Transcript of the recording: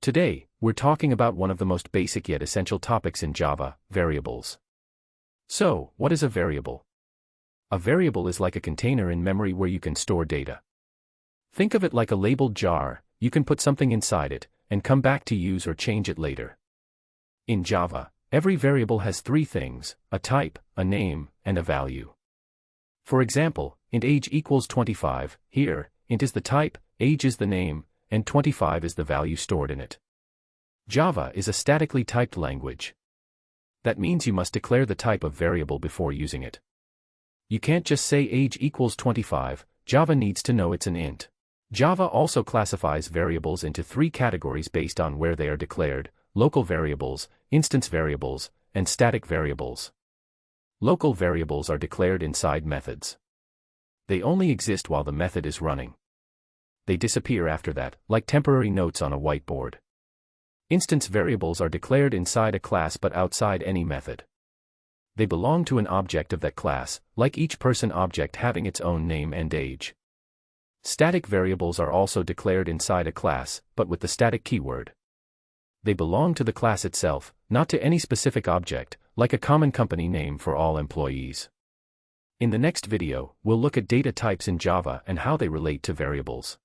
Today, we're talking about one of the most basic yet essential topics in Java, variables. So, what is a variable? A variable is like a container in memory where you can store data. Think of it like a labeled jar. You can put something inside it, and come back to use or change it later. In Java, every variable has three things: a type, a name, and a value. For example, int age equals 25, here, int is the type, age is the name, and 25 is the value stored in it. Java is a statically typed language. That means you must declare the type of variable before using it. You can't just say age equals 25, Java needs to know it's an int. Java also classifies variables into three categories based on where they are declared: local variables, instance variables, and static variables. Local variables are declared inside methods. They only exist while the method is running. They disappear after that, like temporary notes on a whiteboard. Instance variables are declared inside a class but outside any method. They belong to an object of that class, like each person object having its own name and age. Static variables are also declared inside a class, but with the static keyword. They belong to the class itself, not to any specific object, like a common company name for all employees. In the next video, we'll look at data types in Java and how they relate to variables.